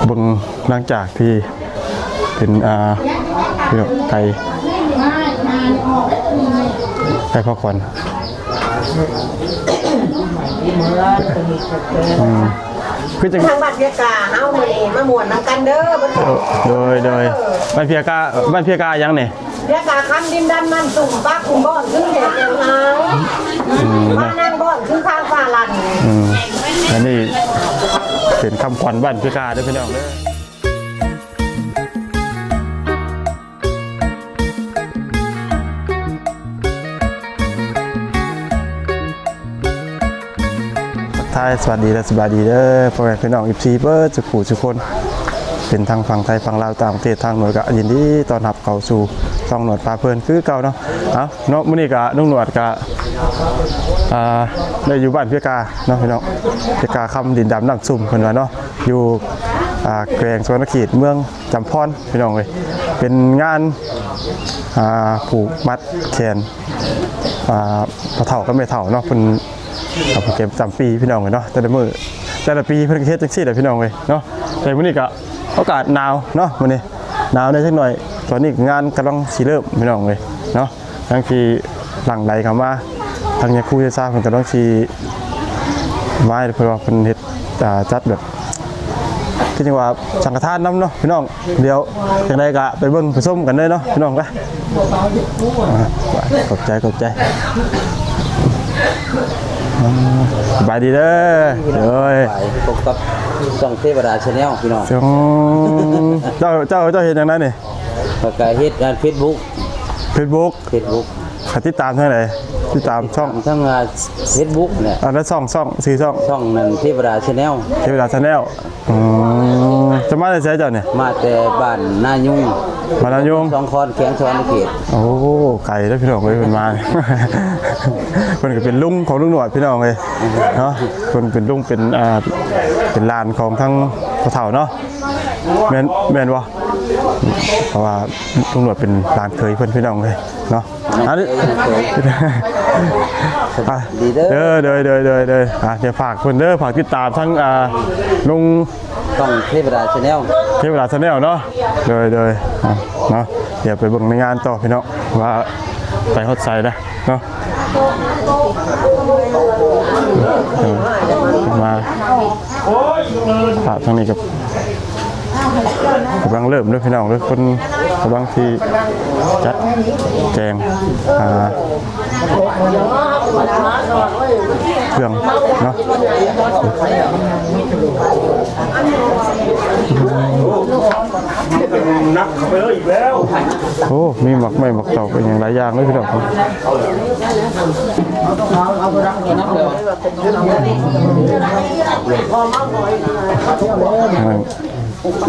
บึงหลังจากที่เป็นไก่พ่อควันคือจะทางบ้านเพียกาเฮามาม่วนนำกันเด้อโดยบ้านเพียกายังเนี่ยเพียกาคำดินดันมันสุ่มปักคุมบ่อนคือเห็ดแนวเฮามานั่งบ่อนคือข้างฟ้าลันอันนี้เป็นคำขวัญบ้านเพียกาด้วยพี่น้องเด้อสวัสดีและสบายดีเด้อพ่อแม่พี่น้องอีพีเปิดทุกคนเป็นทางฝั่งไทยฝั่งลาวต่างประเทศทางหน่วยก็ยินดีต้อนรับเข้าสู่ช่องหนวดปลาเพลินคือเก่าเนาะเนาะมื้อนี้ก็น้องหนวดก็ได้อยู่บ้านเพียกาเนาะพี่น้องเพียกาคำดินดำน้ำซุ่มเพิ่นว่าเนาะอยู่แกลงสวนเขตเมืองจำพรพี่น้องเลยเป็นงานผูกมัดแขนพ่อเฒ่าก็แม่เฒ่าเนาะเพิ่นเก็บจำปีพี่น้องเลยเนาะแต่ละปีเพิ่นเฮ็ดจังซี่แหละพี่น้องเลยเนาะแต่มื้อนี้ก็อากาศหนาวเนาะมื้อนี้หนาวได้สักหน่อยตอนนี้งานกำลังสิเริ่มพี่น้องเลยเนาะทั้งที่หลั่งไหลเข้ามาทางยาคูยาซาเพิ่นก็ต้องสิไว้เพิ่นว่าเพิ่นเฮ็ดจัดแบบที่จังว่าสังฆทานนำเนาะพี่น้องเดี๋ยวจังได๋ก็ไปเบิ่งไปชมกันเลยเนาะพี่น้องไปขอบใจสบายดีเด้อเลยพบกับช่องเทวดาชาแนลพี่น้องเจ้าเห็นอย่างนั้นนี่ประกาศเฮ็ดงานเฟซบุ๊กติดตามเท่าไหร่ติดตามช่องทั้งเฟซบุ๊กเนี่ยแล้วช่องนั้นเทวดาชาแนลจะมาได้ใช้เจ้าเนี่ยมาแต่บ้านนายุ่งสองคอนแข็งสวรรค์เขตโอ้ไก่แล้วพี่น้องเลยเป็นมาคนก็เป็นลุงของลุงหนวดพี่น้องเลยเนาะคนเป็นลุงเป็นลานของทั้งพ่อเฒ่าเนาะแม่นวะเพราะว่าลุงหนวดเป็นลานเคยเพื่อนพี่น้องเลยเนาะดีเด้อเดี๋ยวฝากคนเด้อฝากติดตามทั้งลุงต้องเทวดาชาแนลเนาะเนาะเดี๋ยวไปเบิ่งในงานต่อพี่น้องว่าไปฮอดไซด์นะเนาะมาทางนี้กับกำลังเริ่มด้วยพี่น้องด้วยคนกำลังที่จัดแจงเครื่องเนาะนักไปเลยอีกแล้วโอ้มีหมักไม่หมักเต่าเป็นอย่างหลายอย่างเลยพี่น้อง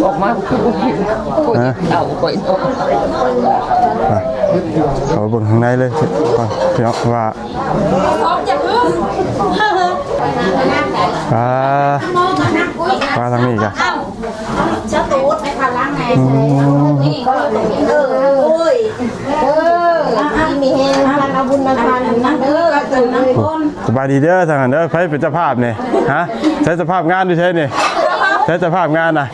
ออกมาคือบุหินเอาไปเขาเบิ่งข้างในเลยก่อนพี่น้องว่าทางนี้กันจะตูดไม่ทันล้างไงนี่ก็มีแห้งทานเอาบุญมาทานนั่งเด้อตื่นนั่งคนสบายดีเด้อทางนั้นเด้อใครเป็นเจ้าภาพเนี่ยฮะใช้เจ้าภาพงานด้วยใช่เนี่ยใช้เจ้าภาพงานนะ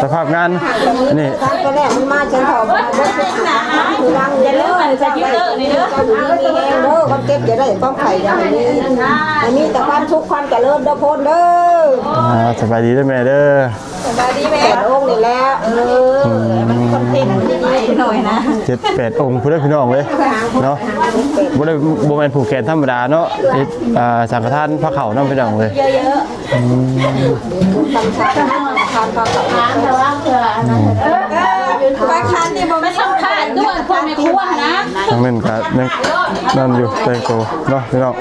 สภาพงานนี่ตอนแรกมันมาฉันถอดมาคือรังจะเลิกจะยืดเลิกนี่เด้อมีแห้งเด้อความเก็บจะได้ความไข่อย่างนี้อันนี้แต่ความทุกข์ความเจริญเด้อพ้นเด้อสบายดีเด้อแม่เด้อสบายดีแม่องค์นี่แล้วคนเพ่งดีหน่อยนะ7-8 องค์พี่น้องเลยเนาะบ่ได้บ่แม่นผูกแขนธรรมดาเนาะสังฆทานพระเข่าน้ำพี่น้องเลยเยอะๆทานพระเข่าแต่ว่าเผื่อปลาคันนี่บ่ไม่สัมภาษณ์ด้วยคนในครัวนะทั้งนั้นก็นั่นอยู่แต่งตัวเนาะพี่น้อง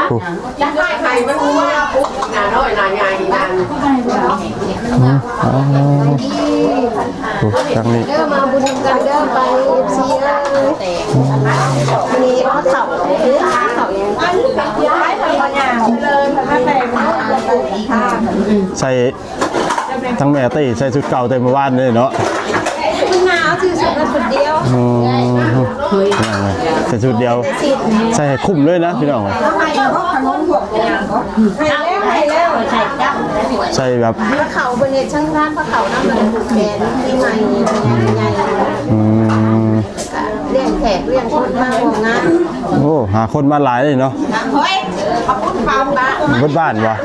ถูกยังไงใครไม่รู้ว่าปุ๊บหน้าน้อยหน้าใหญ่นั่นทางนี้เด้อมาบุญกันเด้อไปซีนี่เข่าใส่ทั้งแม่ตีใส่ชุดเก่าเต็มบ้านเลยเนาะหนาว เอาชื่อสุดมาสุดเดียว ใส่ชุดเดียวใส่ให้คุ้มเลยนะพี่น้อง แล้วให้พวกขนมพวกอย่างก็ให้แล้วใส่จับ ใส่แบบ พระเขาเป็นเนี่ยช่างร้านพระเขาน้ำมันผูกแขนที่ใหม่ใหญ่เลี้ยงแขกเลี้ยงคนมาของงาน โอ้หาคนมาหลายเลยเนาะ เฮ้ยขอบคุณความละ บ้านวะ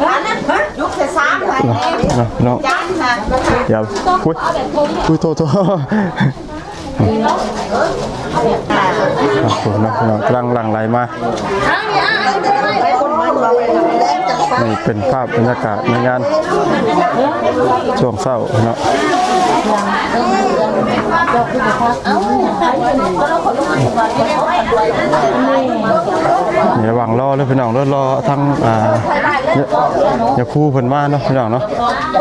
ร้านนั้นยุคสามไปเนาะ จานค่ะ เดี๋ยวคุยโทษผมนะพี่น้องกำลังหลั่งไหลมานี่เป็นภาพบรรยากาศในงานช่วงเช้าเนาะนี่ระหว่างรอเลยพี่น้องรอทั้งอย่าคู่เพิ่นมาเนาะพี่น้องเนาะ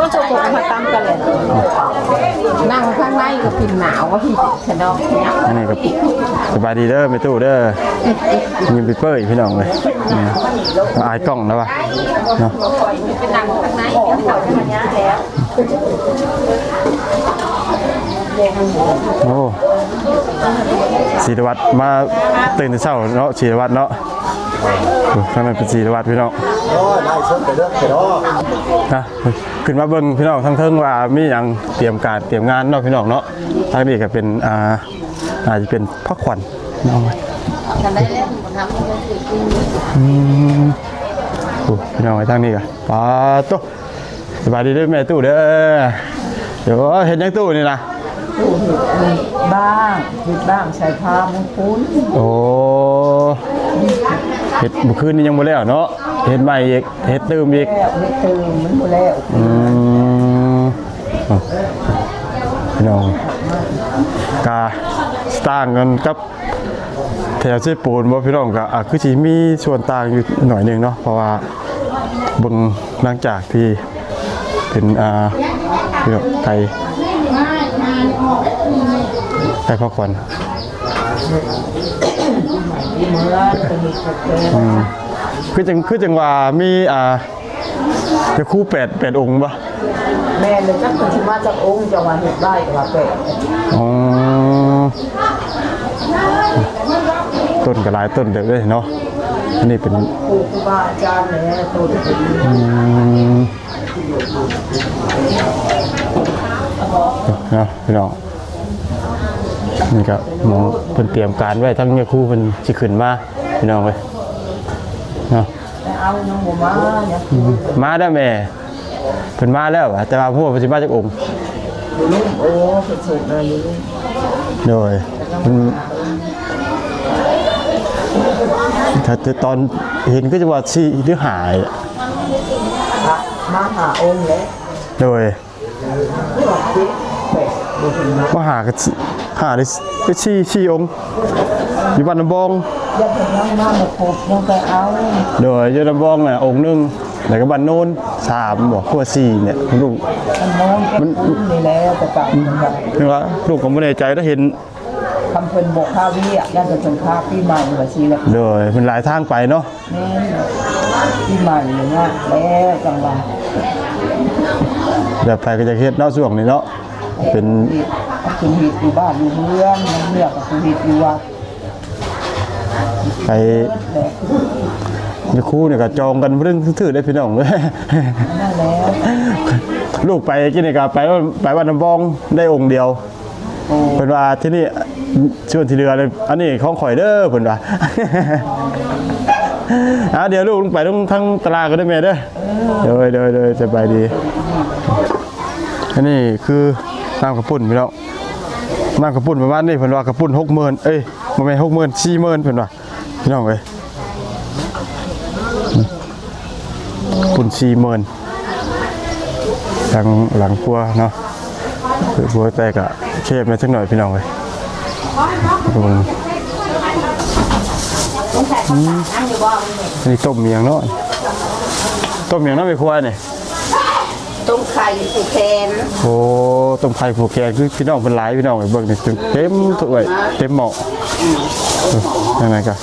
ก็จะกดมาตามกันเลยนั่งข้างในก็กินหนาวก็พี่ฉันดอกเนี่ย นี่ก็สบายดีเด้อไม่ตู้เด้อยิ้มไปเป้ยพี่น้องเลยอายกล้องนะวะเนาะ เป็นนั่งข้างในเดี๋ยวขอจะมาเนี้ยแล้ว โอ้ศิริวัตรมาตื่นแต่เช้าเนาะศิริวัตรเนาะข้างในเป็นศิริวัตรพี่น้องนะขึ้นมาเบิ่งพี่น้องทั้งเทิงว่ามีอย่างเตรียมการเตรียมงานเนาะพี่น้องเนาะทางนี้ก็เป็นอาจจะเป็นพักขวัญน้องพี่น้องไว้ทางนี้กันปาโตสบายดีด้วยแม่ตู้เด้อเดี๋ยวเห็นยังตู้นี่นะ บ้างผิดบ้างใส่ผ้ามงคุด โอ้เห็ดบุคืนนี้ยังบ่แล้วเนาะเห็ดใหม่อีกเห็ดตื่มอีก แล้วไม่ตื่นมันหมดแล้ว พี่น้องกาสต่างกันกับแถวเส้ปูนว่าพี่น้องก็คือสิมีส่วนต่างอยู่หน่อยนึงเนาะเพราะว่าเบิ่งหลังจากที่เป็นพี่น้องไทยพักผ่อนคือจังว่ามีจะคู่8 องค์ป่ะ แม่เลยนักคนที่มาจากองค์จะมาเห็ดได้กับแปะ อ๋อต้นก็หลายต้นเดี๋ยวเลยเนาะอันนี้เป็น ครูบาอาจารย์เนี่ยตัวที่เป็นเนาะพี่น้องนี่ก็มองเพิ่นเตรียมการไว้ทั้งเนี่ยครูเพิ่นสิขึ้นมาพี่น้องเว้ยเนาะ แต่เอาน้องบัวมาเนี่ย มาได้แม่เพิ่นมาแล้วแต่ว่าพวกเพิ่นสิมาจากองค์ ลุงโอ้เป็นสุดเลยลุง โดยถ้าตอนเห็นก็จะว่าสิหรือหาย มาหาองค์แล้ว โดย แปะดูถึงมา มาหาได้ชี้องค์อยู่บ้านน้ำบอง ยังเป็นน้องมาหมดครบยังไปเอา โดยอยู่น้ำบองน่ะองค์หนึงแล้วก็บ้านโน้น3บ่คือว่า4เนี่ยลูก มันน้องแค่นี่แล้วแต่กลับมันแบบ คือว่าลูกก็บ่แน่ใจถ้าเห็น คำเพิ่นบอกข้าวิอ่ะยันจะเป็นข้าปีใหม่ว่าชีแล้ว โดยมันหลายทางไปเนาะ แม่ปีใหม่อย่างเงี้ยแล้วจังหวะ แบบไปก็จะเฮ็ดเนาะช่วงนี้เนาะเป็น คือหิตอยู่บ้านอยู่เมืองมันเลือกกับคือหิตอยู่วัด ไปมีครูเนี่ยก็จองกันเรื่องถือได้พี่น้องเลย นั่นแล้ว ลูกไปกินนี่ก็ไปวันน้ำบองได้องค์เดียวเพิ่นว่าที่นี่ชวนที่เรือเลยอันนี้ของข่อยเด้อเพิ่นว่า เดี๋ยวลูกลงไปทั้งตลาดก็ได้แม่เด้อเด้อสบายดีอันนี้คือน้ำกระปุ่นพี่น้องน้ำกระปุ่นประมาณนี้เพิ่นว่ากระปุ่น60,000เอ้ยบ่แม่น60,000 40,000เพิ่นว่าพี่น้องเอ้ยปุ่น40,000ทางหลังครัวเนาะคือบัวแตกอะเชฟมาสักหน่อยพี่น้องเลยอันนี้ต้มเมียงเนาะต้มเมียงเนาะไม่ครัวเนี่ย ต้มไข่ผูกแขน โอ้ต้มไข่ผูกแขนคือพี่น้องเป็นหลายพี่น้องเบิ่งนี่เต็มถ้วยเต็มหม้อยังไงกัน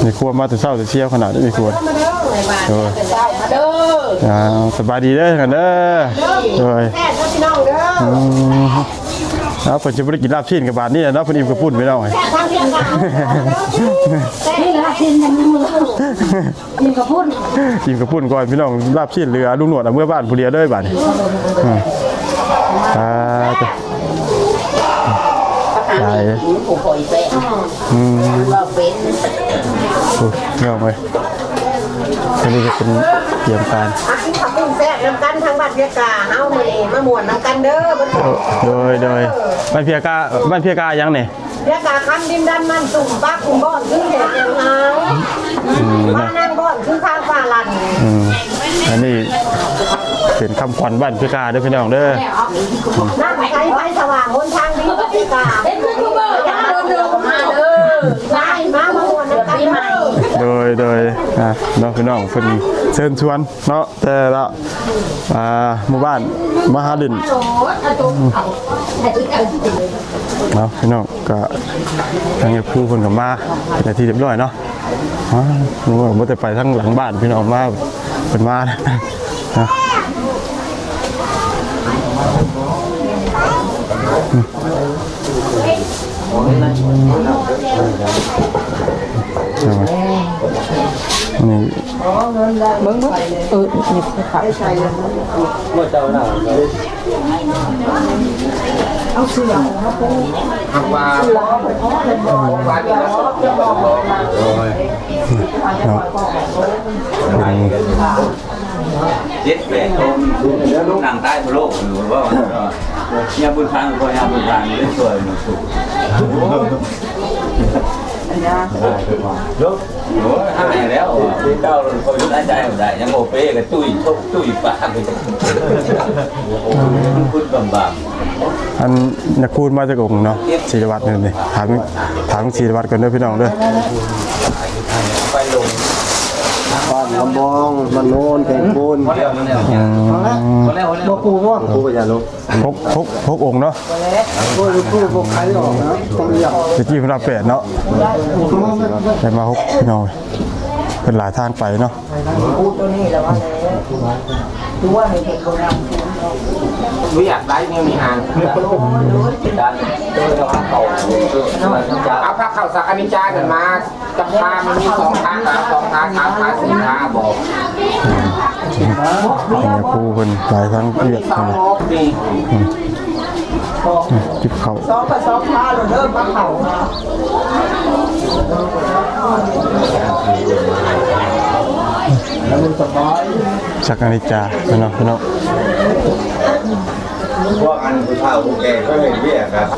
นี่ครัวมาแต่เช้าแต่เชี่ยวขนาดนี้มีครัว มาเด้อ สบายดีเด้อกันเด้อโดย แค่พี่น้องเด้อ แล้วเพิ่นจะบ่ได้กินลาบชิ้นกับบาดนี้เนาะเพิ่นอิ่มกับปุ่นพี่น้องเอ้ย ทางเพียงกัน นี่ละกินกันมือกินกับพุ่น อิ่มกับปุ่นก่อนพี่น้องลาบชิ้นเหลือลุงหนวดเอาเมื่อบ้านผู้เดียวเด้อบาดนี้จ้ะไป ผมปล่อยไปว่าเป็น โอ้ยเงาเลยอันนี้จะเป็นเตรียมการ กินข้าวปุ้งแซ่บน้ำกันทางบ้านเพียกาเฮามื้อนี้มาม่วนน้ำกันเด้อบ่ โดยบ้านเพียกายังเนี่ย เพียกาคันดินดันมันตุ่มปักกุ่มบ่อนคือเห็ดยังหาวมานั่งบ่อนคือข้างฟ้าลั่น อันนี้เป็นคำขวัญบ้านเพียกาเด้อพี่น้องเด้อ นั่งใช้ไฟสว่างบนทางดีกับเพียกาเป็นคือเบอร์ยังเดินมาเด้อได้มาม่วนน้ำกันเด้อ โดยน้องพี่น้องเพิ่นเชิญชวนเนาะแต่ละหมู่บ้านมหาดินเนาะพี่น้องก็ทางครูเพิ่นก็มาเป็นนาทีเรียบร้อยเนาะนึกว่าบ่ได้ไปทางหลังบ้านพี่น้องมาเพิ่นมานะนี่ เบิ่งนี่ค่ะใส่เลย เมื่อเจ้าหน้าเอาเสื้อมาปู ทำมาบ้านนี้ก็โอ้ย เนาะเป็น เจ็ดแปดคนหนังใต้พะโล้หรือว่ายาบุญทางก็ยาบุญทางได้สวยหนุ่มสุขยกโอ้ยหายแล้วเจ้าคอยรู้ใจได้ยังโอเป้กับตุ้ยปากไปคุณบำบัด อันนักพูดมาจากองค์เนาะศิริวัตรนี่ถามศิริวัตรก่อนเด้อพี่น้องเด้อ ไปลง บ้านลำบองบ้านโน้นแข่งปูน พอแล้วมันแล้ว บ่ปูว่าปูไปอย่าลง พกองค์เนาะ ปูปูบ่ใครออกนะต้องเรียก ตะกี้เพิ่นรับ8เนาะได้มา6พี่น้องเพิ่นหลายทางไปเนาะ ปูตัวนี้แล้วว่าดูว่าในเด็กโบราณ ไม่อยากได้เนี่ยมีหางดันเดินเอาผ้าเข่าเอาผ้าเข่าสักอนิจจากันมาจับผ้ามันมี2 ขา2 ขา3 ขา4 ขาบอก นักพูดเพิ่นหลายทางเวียด 2 นั่นแหละ งบนี่ จิบเข้า ซ้อมกับซ้อมผ้าเราเริ่มมาเข่า สักอนิจจาเนาะพี่น้อง พวกอันผู้เฒ่าผู้แก่ก็เลยเรียกครับ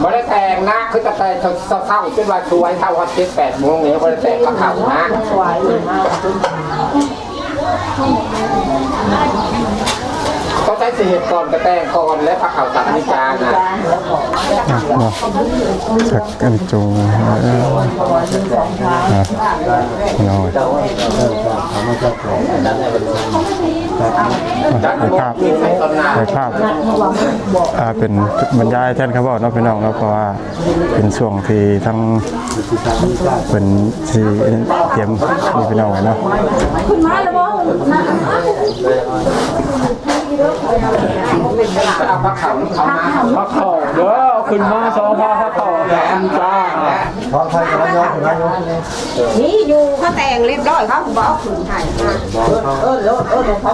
ไม่ได้แต่งนะคือจะแต่งเศร้าๆจนว่าช่วยเท่าวัน7-8 โมงนี้ไม่ได้แต่งผ้าเข่านะ สวยเลยมาก ต้องใช้สีก่อนกระแตงก่อนและผ้าเข่าสักอนิจจานะ เนาะสักอนิจจงน้อย จัด ใน บ ภาพ มีใครตอนหน้า ในภาพเป็นบรรยายแทนครับบอกเนาะพี่น้องเนาะเพราะว่าเป็นช่วงที่ทั้งเป็นที่เตรียมมีพี่น้องไว้เนาะ เอาผ้าเข่าเขามา ผ้าเข่าเด้อขึ้นมาซ้อมผ้าเข่าแหลมจ้า พอใครจะมาย้อนถึงนายก นี่อยู่เขาแต่งเรียบร้อยเขาบอกขืนไทยมา เขา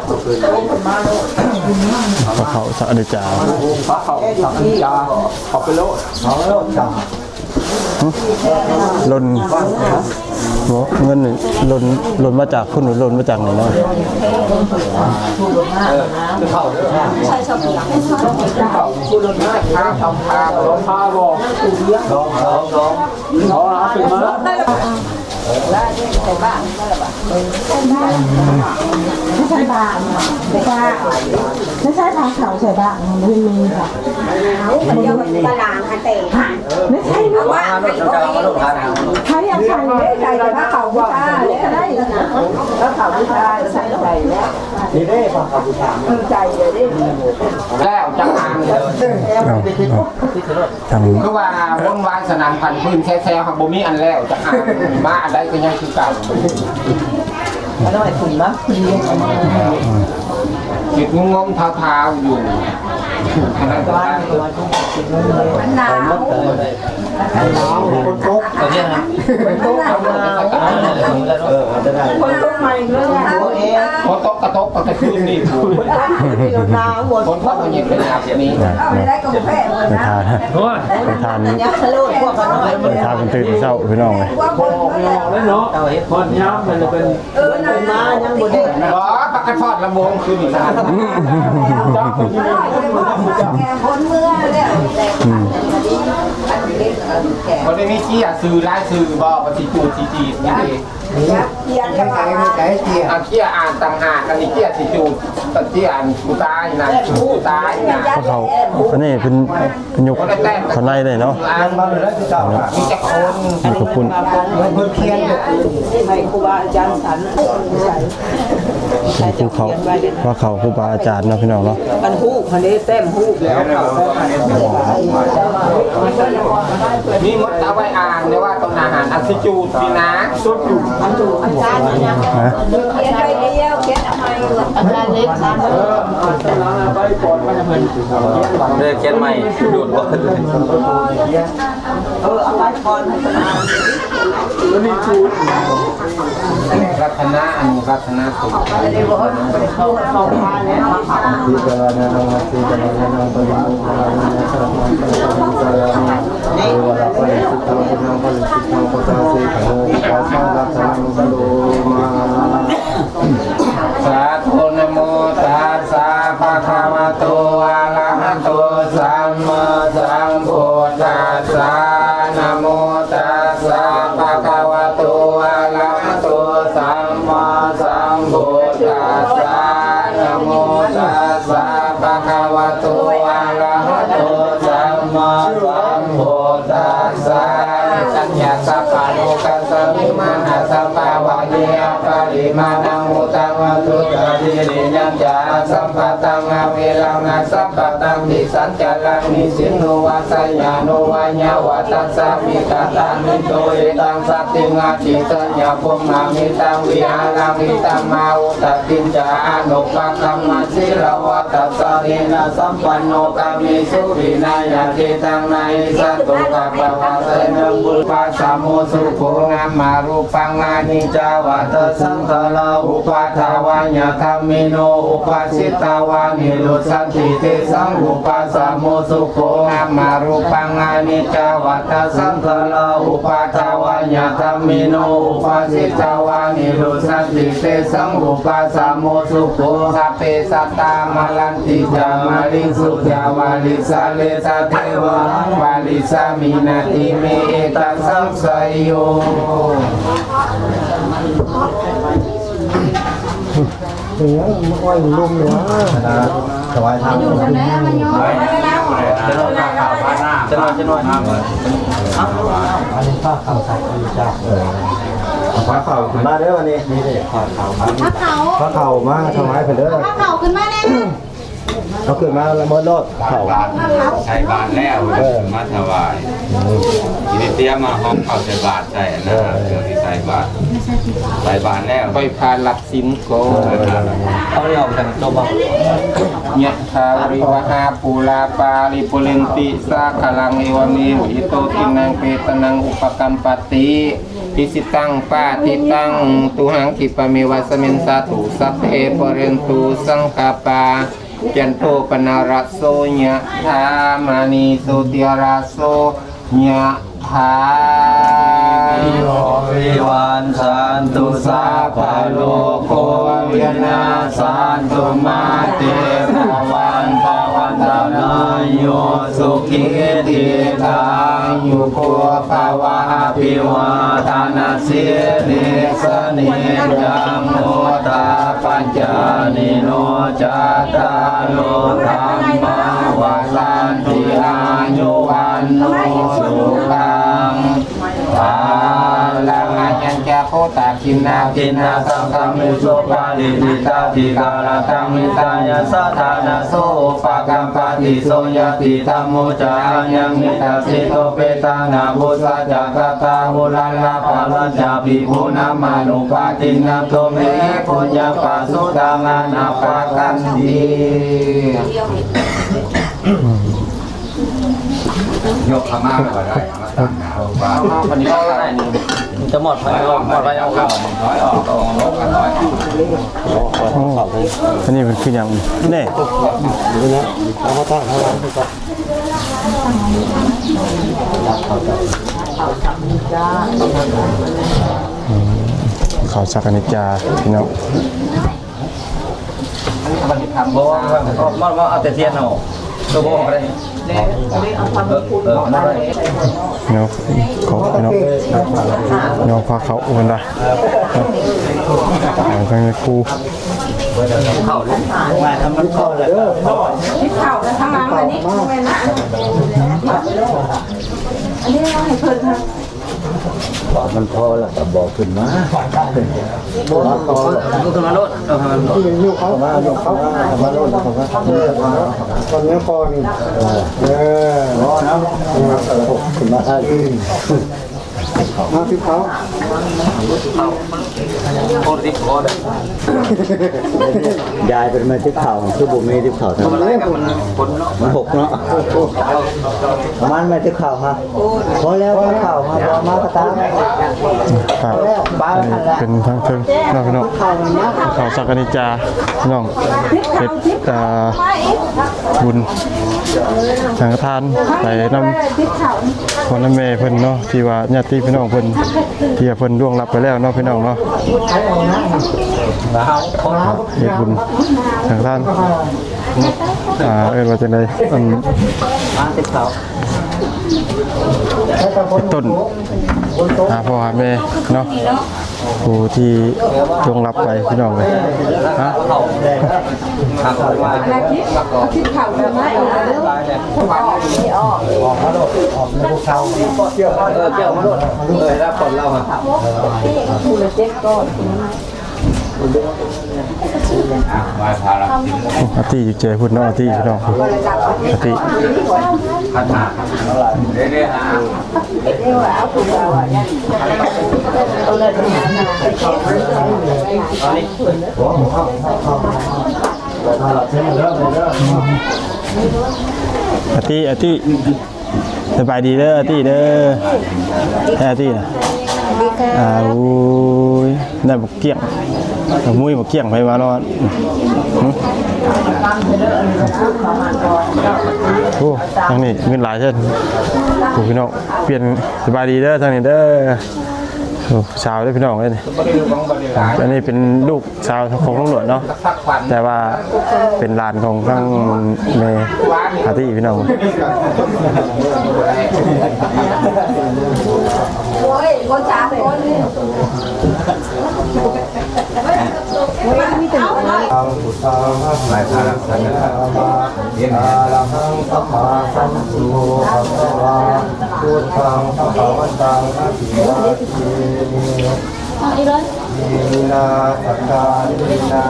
ขึ้นมาโลด พระเขาสักอนิจจา ผ้าเข่าสักนิจาเขาไปโลด เอาแล้วจ้า ล้นเงินล้นมาจากคุณหรือล้นมาจากไหนเนาะ ผู้ลงหน้าผ้าทำผ้าลงผ้าบอก ลอง เขาเอาขึ้นมา ไม่ใช่บ้านแต่ว่าไม่ใช่ทางเขาใช่บ้านมันไม่มีค่ะ เขาเดียวกับตลาดอันเตะ ไม่ใช่นะ ว่าไม่ก็ไม่ เขาอยากใส่เลยใส่แต่ว่าเขาว่าจะได้แล้วนะ แล้วเขาไม่ได้ใส่ใจแล้ว นี่ได้ป่ะครับผู้ชาย ใจเลยดิ แล้วจังหางเลย ทาง คือว่าวนวายสนามพันพื้นแซ่ๆครับบ่มีอันแล้วจังหางมาอันใดก็ยังคือเก่า อร่อยถึงมั้ยคุณลุง จิตงงๆเท้าๆอยู่อันนั้นก็ บ้านตัวทุกคนเลย มันหนาว คนตก ตัวนี้นะ มันต้องทำงาน จะได้ คนลุกใหม่เลยนะ ตัวเอง พอตกกระตกกระคืนนี่ผูก ที่เราหนาวหมด คนพบกันยังเป็นอาบอย่างนี้ ไม่ได้กาแฟเลย ไป นะ ทานไปทาน ยักษ์ทะลุพวกกันหน่อย ไปทานกันตื่นเช้าพี่น้องเลย ว่าคนเมือง แล้วเนาะ คนย้ำมันจะเป็น นะ มายังบ่ได้ อ๋อปากกระทอดลำวงคือนี่นะ แกคนเมืองแล้วแต่ วันนี้ขี้ซื้อร้านซื้อบอกว่าที่จูดที่จีดนี่เอง เขียนกันมา อาเขี้ยอ่านต่างหากกันนี่เขี้ยที่จูดตัดเขี้ยอ่านกูตายนะกูตายนะ พวกเขาอันนี้เป็นยุคข้างในเลยเนาะ อ่านมาเลยที่เจ้ามีแต่คน มีขอบคุณ เพิ่นเพียนให้ครูบาอาจารย์สันใส่ ภูเขาว่าเขาครูบาอาจารย์เนาะพี่น้องเนาะ กันฮู้คันนี้แต้มฮู้แล้ว มีมดเอาไว้อ่านเนี่ยว่าตรงอาหารอันที่จูดพี่นะสุดอยู่ อาจารย์นี่นะ ฮะ เขียนไปเดียวเขียนทำไมอาจารย์เล็กสาม เลือกเขียนใหม่ดูดว่า เอาไว้ก่อน รัตนะอันรัตนะสุด เข้ามาแล้วมาหา ที่เวลาเนี่ยเราที่เวลาเนี่ยเราไปดูเวลาเนี่ยสารพัดสารพัดเวลาไปสุดท้ายเราไปสุดท้ายก็จะเสียของภาษาลักษณะมันดูมา สาธุนะโมตัสสะภะคะวะโตอะระหะโตสัมมาสัมพุทธัสสะนะโมตัสสะภะคะวะโตอะระหะโตสัมมาสัมพุทธัสสะนะโมตัสสะภะคะวะโตอะระหะโตสัมมาสัมพุทธัสสะสัญญาสัพพะโลกัสสมิมานะสัพพะวะเยอะปริมาณังอุตังวะตุตะทิริยังจาสัมปะตังอเวลังอาสัพพะตังติสัญจลังนิสินโนวาสัญญาโนวาญาวัตัสสะมิตตามิโตเอตังสัตติงาติสัญญาภุมามิตังวิหารังมิตังมาอุตติจานุปะคัมมาสิลวัตสะเรนะสัมปันโนกามิสุวินัยติตังนัยสัตตุกะปะวะเสนะบุปะสามโมสุโขนามารูปังอานิจจาวัตสังขารอุปาทาวาญาธรรมิโนอุปาสิตาวานิโรสันติเตสังอุปาสามโมสุโขนามารูปังอานิจจาวัตสังขารอุปาทาวาญาธรรมิโนอุปาสิตาวานิโรสันติเตสังอุปาสามโมสุโขสัพเพสัตตามาลันติจามาริสุจาวาลิสาเลสาเทวาวาลิสามินาติเมเอตัสสังสยโย เดี๋ยวมันอ้อยลุ่มเนื้อนะถวายทาง จะนอนพระเข่าขึ้นมาเด้อวันนี้นี่เด็กพระเข่ามาถวายเพิ่นเด้อ ถ้าเขาขึ้นมาแน่ เขาขึ้นมาละเมิดโลดเข่า ใส่บาทแล้วมาถวายทีนี้เตรียมมาห้องเอาใส่บาทใส่นะเดี๋ยวที่ใส่บาทแล้ว ไปพาลักสินโก เขาเรียกกันตัวบ้าง ยะทาริวหาปูลาปาริปุเรนติสาคลังเอวเมวิโตตินังเปตนังอุปกัมปติปิสิตังปาติตังตุหังกิปะเมวะสมินสาตุสัพเพปเรนตุสังคาปาจันโทปนาระโสยะธามานิโสติระโสยะธา วิวันสันตุสาภาโลโกวินาสันตุมาเตภวันภวันตานาโยสุขิติทายุโกภวะภิวาทานาสิริสนิจังโมตาปัญจานิโนจัตตาโลธรรมาวาสันติอายุวันโนสุขัง ลังอายัญจาโคตาเค กินนา กินนาสังฆมิสุปาลิติตาติกาลตังมิตายาสัทธานาโสปะกัมปติโสยติธัมโมจายังนิตาสิโตเปตานาบุสะจักตาหุลาลาภาลัญจาภิภูนามานุปาตินาโตเมปุญญาปัสสุตามานาภากันติ ยกขามาก็ได้มาตั้งเอาบ้าเอาคนนี้ก็ได้นี่ จะหมดไปเอาหมดไปเอาครับ ถอยออกต้องลบกันถอยออก อันนี้มันคืออย่างนี่เขาสักอนิจจาพี่น้อง มันทำ บ่ บ่ ว่าเอาแต่เทียนเอาตัวบ่อะไรมาได้ เนาะเขาเนาะเนาะพาเขาอ้วนได้ทางครู ว่าทำมันเข้าเลย ที่เข่าแล้วข้างหลังอันนี้เป็นนะอันนี้เราให้เพิ่นค่ะ มันพอแล้วก็บอกขึ้นมาบ่พอแล้วขึ้นมาโลดอยู่เขามาโลดเขาคนนี้พอนี่รอนะขึ้นมาท่าอื่นมาที่เขา โคตรดิบโคตร ยายเป็นมาที่เข่าคือบุมีที่เข่าทำไมมันหกเนาะมันมาที่เข่าฮะพอแล้วก็เข่าฮะพอมากระตา ครับเป็นทางเทิงน้องพี่น้องเขาสักอนิจจาพี่น้องเฮ็ดบุญสังฆทานไปนำคนละแม่เพิ่นเนาะที่ว่าญาติพี่น้องเพิ่นที่เพิ่นล่วงลับไปแล้วเนาะพี่น้องเนาะเฮ็ดบุญสังฆทานว่าจังได๋ต้นพ่อแม่เนาะผู้ที่ล่วงลับไปพี่น้องเลยฮะ อะไรที่เข่าแล้วไม่เอาแล้ว แล้วผลเราฮะ วายพารา อาติอยู่เจพุ่นเนาะอาติพี่น้องอาติ พัฒนาเรื่อยๆฮะ อาติสบายดีเด้ออาติเด้ออาตินะโอ้ยได้บักเกี้ยงมุ้ยบักเกี้ยงไปมาเนาะโอ้ทางนี้เงินหลายเช่นโอ้พี่น้องเปลี่ยนสบายดีเด้อทางนี้เด้อโอ้สาวได้พี่น้องเลยอันนี้เป็นลูกสาวของตำรวจเนาะแต่ว่าเป็นหลานของทั้งเมย์อาร์ตี้พี่น้อง โอ้ยคนสามคนนี่ อังพุทธาวายพาราสันนามาเยนาลังสัมมาสัมพุทโธภะคะวะพุทธังภะคะวันตังอะภิวาเทมินาสัตตานินา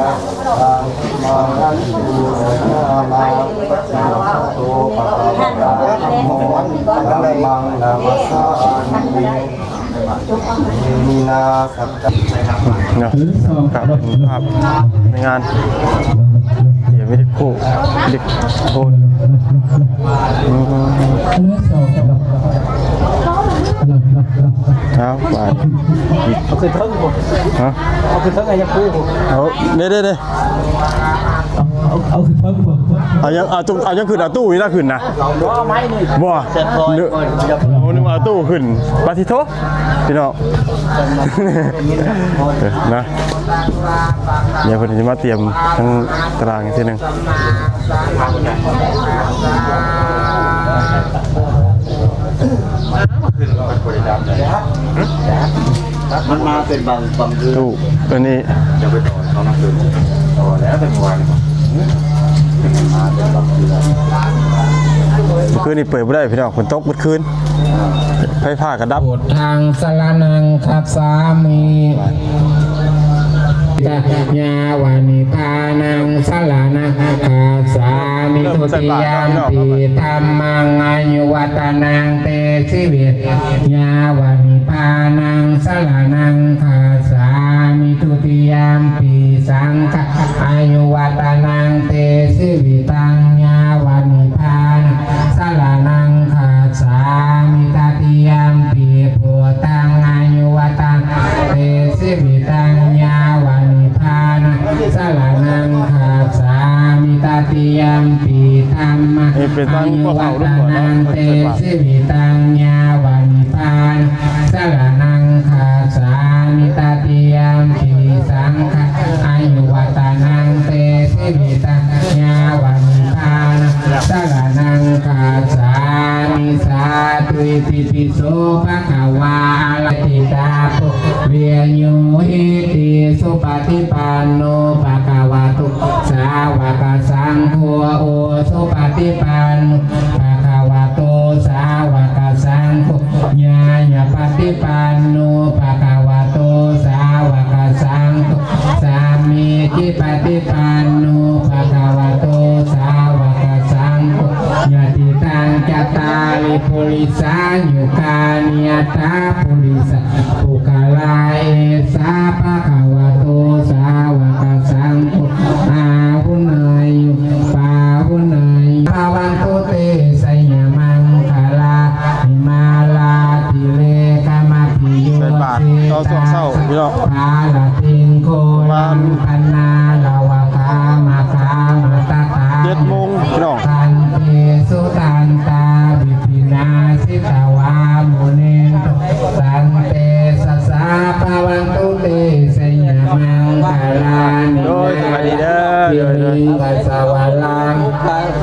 ตังมังรันตุนามาปัจจาโตภะคะวะตาธัมโมธัมมังนามัสสามิมินาสัตตา เนาะครับภาพในงานเดี๋ยวไม่ได้คู่เด็กโทนครับบาท เอาขึ้นเทิงบ่ ฮะ เอาขึ้นเทิงไงยังพูด เอาเด้เอาขึ้นเทิงบ่ เอายังขึ้นเอาตู้นี่น่าขึ้นนะ เอาไม้นี่ บ่เนื้อเอานึกว่าตู้ขึ้นปาทิโทพี่น้องนะเดี๋ยวเพิ่นจะมาเตรียมทั้งตารางอีกทีนึง มันมาเป็นบางเดือน ตู้ตัวนี้ จะไปต่อเขานักเดินต่อแล้วเป็นวัน ต คืนนี่เปิดบ่ได้พี่น้องฝนตกเมื่อคืนไฟฟ้ากระดับ พุทธังสรณังคัจฉามิญาวานิพานังสรณังคัจฉามิทุติยมปิธัมมังอายุวัตนังเตชีวิตญาวานิพานังสรณังคัจฉามิทุติยมปิสังฆอายุวัตนังเตชีวิตังญาวานิพานังสรณังคัจฉามิตติยมปิพุทธังอายุวัตนังเตชีวิตังญาวานิพานังสรณังคัจฉามิตติยมปิธัมมังอายุวัตนังเตชีวิตังญาวานิพานังสรณังคัจฉามิตติยมปิสังฆอายุวัตนังเตชีวิตังญาวานิพานังสรณังคัจฉามิสาธุอิติปิโสภะคะวะอะระหะติตาโพเวียโยหิติสุปฏิปันโนภะคะวะโตสาวกสังโฆโอสุปฏิปันโนภะคะวะโตสาวกสังโฆญาญาปฏิปันโนภะคะวะโตสาวกสังโฆสามีจิปฏิปันโนภะคะวะโตสาวกสังโฆญาติตังจัตตาริปุริสายุคานิยตาปุริสปุคลาเอสาภะคะวะโตสาวกสังโฆอาหุนายปาหุนายภาวันตุเตสยมังคาลาหิมาลาติเลกามาปิโย ใส่บาตรตอนช่วงเช้าพี่น้อง ภาลติงโคลัมปันนาลาวะคามาคามาตาตา 7 โมงพี่น้อง ตันเตสุตันตาวิปินาสิตาวามุเนนตันเตสสาภาวันตุเตสยมังคาลานิ โดยสวัสดีเด้อ โด โดย ยกัสวาลัง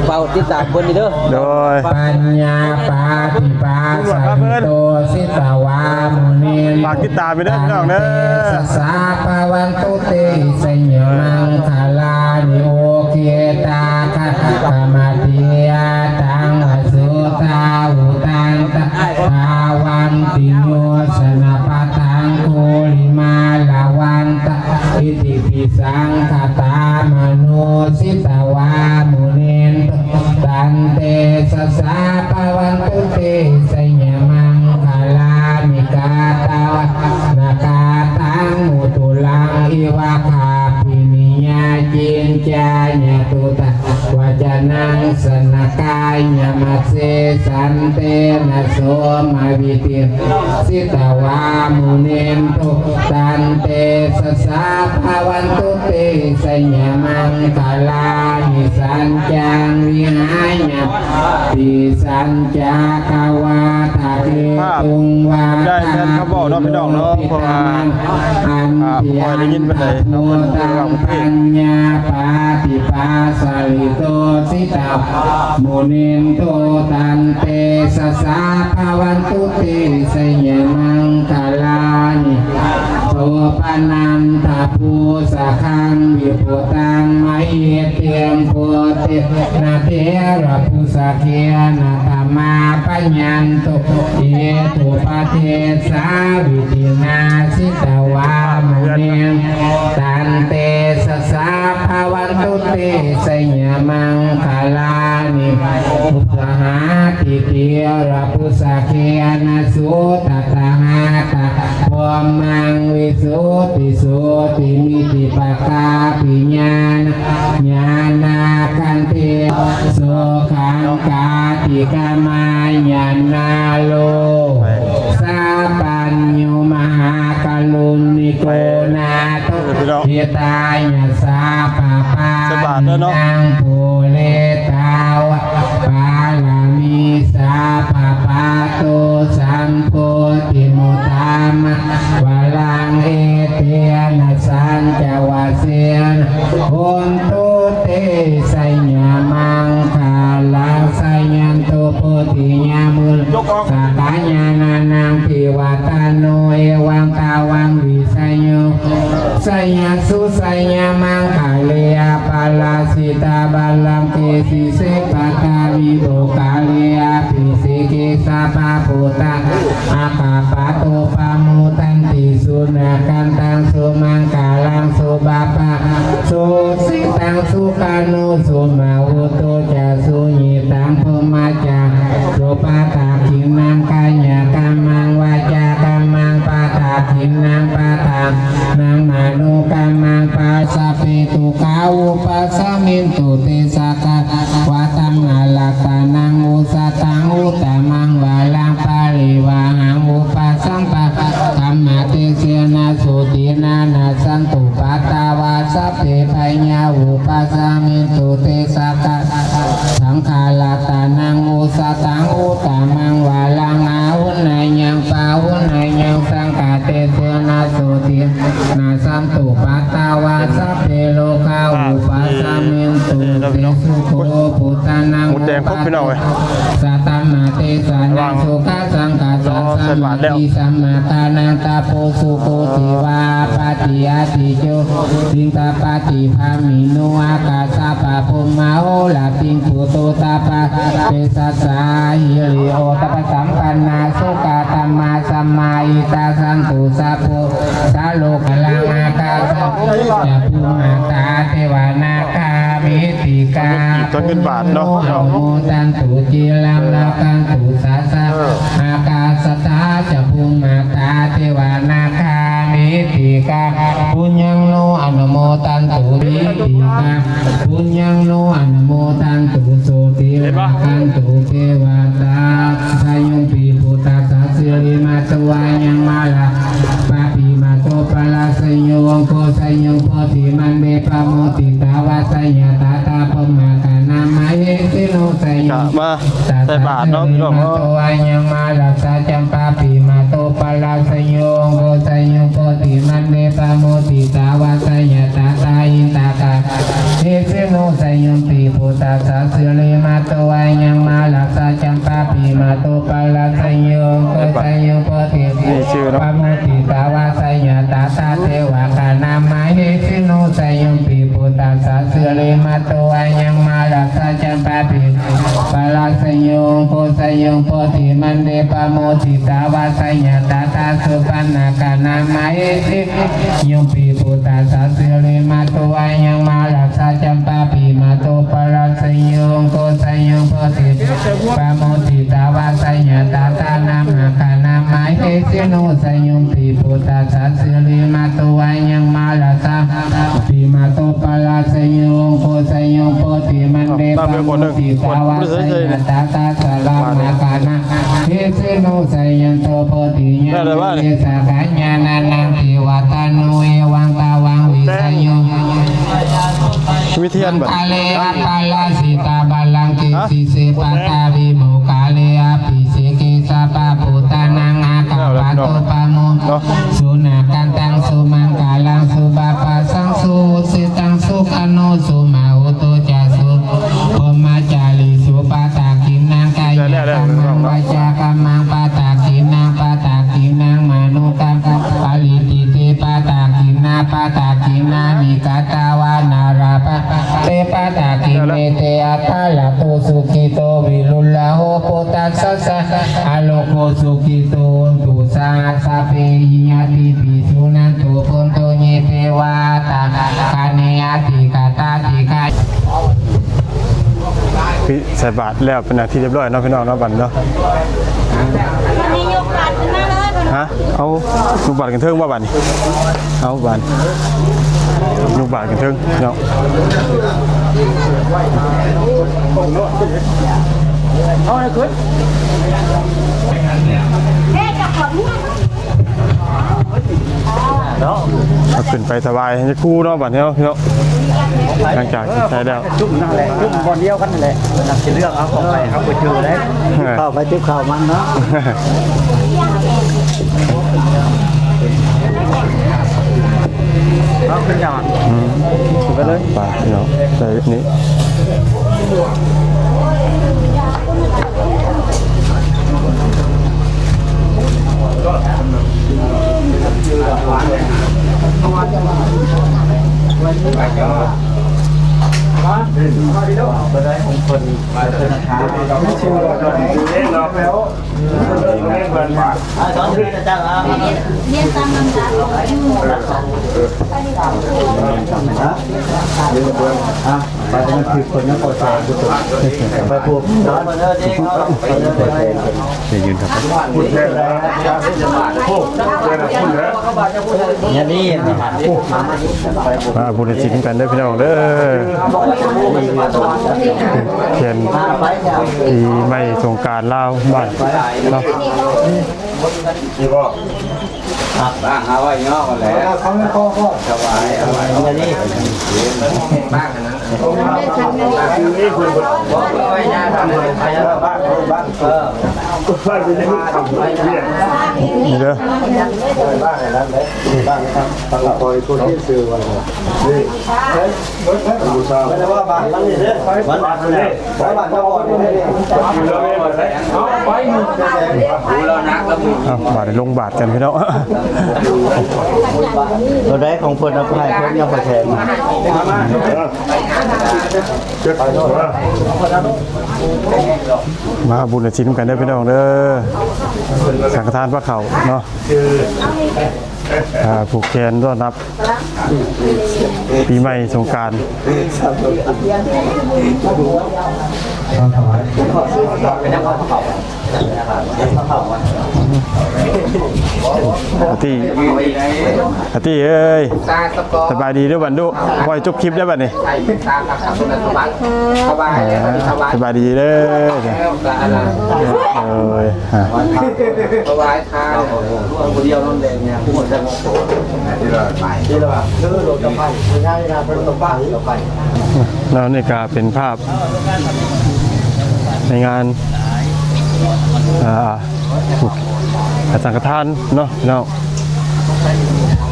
เป่าติดตามเพิ่นนี่เด้อ โดย ปัญญาปาติปาสัยโตสิตาวามุเนน ฝากติดตามไปเด้อพี่น้องเด้อ สสาภาวันตุเตสยมังคาลานิโอเกตาคัตตมาติยาตังอสุตาอุตังตะภาวันติโยสนะปะตังโคลิมาลาวันตะอิติปิสังคตามโนสิตาวามุเนนตันเตสสาภาวันตุเตสยมังคาลามิกาตาวะนาคาตังมุตุลังอิวะคาปินิยาจินจายะตุตะวะจนังสนกายะมัสเสสันเตนะโสมาวิติสิตาวามุเนนตุตันเตสสาภาวันตุเตสยมังคาลานิสัญจังวิหายะติสัญจาคาวาทาเกตุงวา ได้แทนเขาบอกเนาะพี่น้องเนาะเพราะว่า อันติ พอได้ยินปานใดเนาะ โม มันเป็น ตั เรื่อง ง ของเพ ปั ศ ญญาปาติปาสาริโตสิตามุนินโตตันเตสสาภาวันตุเตสยมังคาลานิโตปานันทาภูสะคังวิปุตังไมเตียมโพเตนาเทระภูสะเคียนาธรรมาปัญญันตุเอตุปะเทสาวิตินาสิตาวามุนินตันเตสสาภาวันตุเตสยมังคาลานิอุปหาติเตียระภูสะเคียนาสุตตาหาตาพวมังวิสุติสุติมิติปะกาปิญาณญาณาคันเทโสขังกาติกามายานาโลสาปัญญูมหากรุณิโกนาโตเยตายาสาปะปานังปุเรตาวะปาลามิสาปะปาโตสัมโพธิมุตตามะวะลังเอเตียนะสันจวะเสียนโอนตุเตไสยามังคาลาไสยันโตโพธิญามุลสากาญาณานังปิวัตโนเอวังกาวังวิสัยโยไสยสุไสยามังคาเลียปาลาสิตาบาลังเกสิเสปะกาวิโดกาเลีย อาปาปะโตปามุตันติสุนากันตังสุมังกาลังสุบาปะสุสิตังสุกานุสุมาวุโตจะสุญิตังพมาจาสุปาตาขินังกายกัมมังวาจากัมมังปาตาขินังปาตานังมานุกัมมังปาสะปิตุกาอุปัสสมินตุเตสากะวาตังอาลักตานังอุสตังอุตมังวาลังปาริวาหังอุปัสสัมปะธัมมะเตเสนาสุตินานาสันตุปัตตาวาสัพเพภัยญาอุปัสสมินตุเตสากะสังฆาลาตานังอุสตังอุตมังวาลังอาหุนายยังปาหุนายยังสังฆาเตเสนาสุตินาสันตุปัตตาวาสัพเพโลกาอุปัสสมินตุเตสุโคปุตตานัง หมดแดงครบพี่น้องเว้ย สัตตมาเตสานังสุขาสังฆาสัมมาติสัมมาทานังตาโพสุโคติวาปาติอาติโจติงตาปาติภามิโนอากาสาปะพุมมาโอลาติงปุโตตาปะเปสัสสาหิริโอตปะสัมปันนาสุกาตัมมาสัมมาอิตาสันตุสัพโพสาโลกลังอากาสัพจะภูมาตาเทวานาคามิติกา ต้นเงินบาทเนาะ โมตันตุจิลังนาคันตุสาสะอากาสตาจะภูมาตาเทวานาคามิติกาปุญญังโนอนุโมตันตุมิติกาปุญญังโนอนุโมตันตุโสติราคันตุเทวตาสายุปีพุทธาสสิริมาตวายังมาลาปาปิมาโตปะลาสยโยโกสยโยโพธิมันเบปะโมติตาวาสยตาตาปมากานามาเยสิโนสยโย มาใส่บาทเนาะพี่น้อง มาโตอายังมาลักษาจัมปาปิมาโตปะลาสยโยโกสยโยโพธิมันเบปะโมติตาวาสยตาตาอินตากาเยสิโนสยโยติพุทธาสสิริมาโตอายังมาลักษาจัมปาปิมาโตปะลาสยโยโกสยโยโพธิปะโมติตาวาสยตาตาเทวากานามาเยสิโนสยโยติพุทธาสสิริมาโตอายังมาลักษาจัมปาปิปะลาสยโยโกสยโยโพธิมันเดปะโมติตาวาสยตาตาสุปันนากานามาเยสิโยติพุทธาสสิริมาโตอายังมาลักษาจัมปาปิมาโตปะลาสยโยโกสยโยโพธิปะโมติตาวาสยตาตานามากานามาเยสิโนสยโยติพุทธาสสิริมาโตอายังมาลักษาปิมาโตปะลาสยโยโกสยโยโพธิมันเดปะโมติตาวาสยตาตาสลามากานาเยสิโนสยโยโตโพธิญาณเยสกัญญาณานังทิวัตานุเอวังตาวังวิสยโย วิเทียนบัด กาเลอปาลาสิตาบาลังกิสิเสปตาวิโมกาเลอปิเสกิสาปะปุตานังอากาปะโตปะโมสุนากันตังสุมังกาลังสุบาปะสังสุสิตังสุขโนสุมาอุโตจาสุพมาจาริสุปาตากินังกายกัมมังวาจากัมมังปาตากินังปาตากินังมนุกัมปาลิติเตปาตากินาปาตากินามิกาตาวานาราปะเตปาตากิเมเตอัตตาลาโตสุขิโตวิรุลลาโหโพตัสสะอะโลโกสุขิโตตุสาสะเปหิยติปิสุนันโตปุนโตเยเทวาตาคาเนยติกาตาติกา พี่ใส่บาทแล้วเป็นอาทิตย์เรียบร้อยเนาะพี่น้องเนาะบัดเนาะฮะเอาลูกบาทกันเทิงว่าบัดนี่เอาบาทลูกบาทกันเทิงเนาะเอาเลยคุณเอาขึ้นไปสบายให้คู่เนาะบัดเนาะพี่เนาะหลังจากใช้แล้ว จุ่มนั่นแหละจุ่มบอลเดียวกันนั่นแหละนักจะเลือกเอาของไปเอาไปเจอได้เข้าไปติ๊บข่าวมันเนาะเอาขึ้นยอดไปเลย ไปเนาะใส่นี้ ไป บ่ได้ของคนมาธนาคารตอนนี้จะจ้างเรียนตามลำดับไปนั่นคือคนนั้นปล่อยตาบุตรไปพวกน้อยมาเด้อที่เขาไปเด้อไปยืนครับเนี่ยนี่มาบุญจินกันเด้อพี่น้องเด้อเขียนปีใหม่สงกรานต์ลาวบ้านเนาะ บ้างเอาไว้เนาะแล้วเขาไม่พอก็สบายเอาไว้นี่บ้างนะนี่คุณบอกไว้ยาทำอะไรใครจะบ้างบ้างบ้านเป็นยังไงนี่เด้อ บ้านอะไรนั่นเลยบ้านนะครับตั้งคอยคนที่ซื้อวันนี้บูชาไม่ได้ว่าบ้านตั้งนี่เด้อวันนี้บ้านเจ้าก่อนนี่เอาไปมึงดูแล้วนักแล้วมึง บาทลงบาทกันพี่น้อง เราได้ของคนเอาไปให้คนยังไปแทน มาบุญจินกันเด้อพี่น้องเด้อสังฆทานพระเขาเนาะผูกแขนต้อนรับปีใหม่สงกรานต์อาตีเอ้ยสบายดีด้วยบันดุคอยจบคลิปได้บัดนี้สบายดีเลยสบายทางคนเดียวน้องแดงเนี่ยผู้หมดจะงงที่เราคือโดดกระพันง่ายนะเป็นตัวบ้านเราไป แล้วนี่ก็เป็นภาพในงานสังฆทานเนาะเนาะ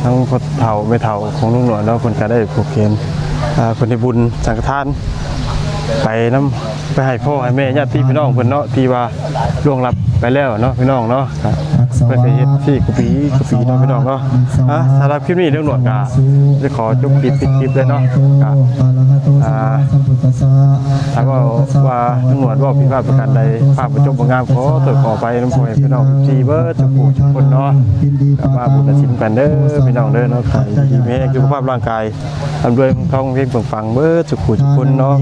ทั้งคนเฒ่าไม่เฒ่าของลุงหนวดแล้วคนก็ได้ผูกเขนคนที่บุญสังฆทานไปน้ำไปให้พ่อให้แม่ญาติพี่น้องเพิ่นเนาะที่ว่าล่วงลับไปแล้วเนาะพี่น้องเนาะเพื่อไปเฮ็ดที่กุปีเนาะพี่น้องเนาะสำหรับคลิปนี้เรื่องหนวดก็จะขอจบปิดคลิปเลยเนาะถ้าว่าเรื่องหนวดว่าผิดพลาดประการใดภาพประจบประงามขอตรวจขอไปน้ำพ่อพี่น้องที่เบิร์ดทุกคนเนาะมาบุญชินกันเด้อพี่น้องเด้อเนาะดีแม่สุขภาพร่างกายทำด้วยท้องเพียงฟังเบิร์ดทุกคนเนาะ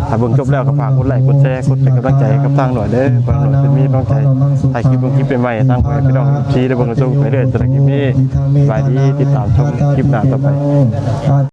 ถ้าเบิ่งจบแล้วก็ฝากกดไลค์กดแชร์กดเป็นกำลังใจกับทางหน่อยเด้อเพื่อหน่อยจะมีกำลังใจถ่ายคลิปเป็นใหม่ทางพี่น้องชี้ได้เบิ่งชมไปเรื่อยๆสำหรับคลิปนี้สบายดีติดตามชมคลิปหน้าต่อไป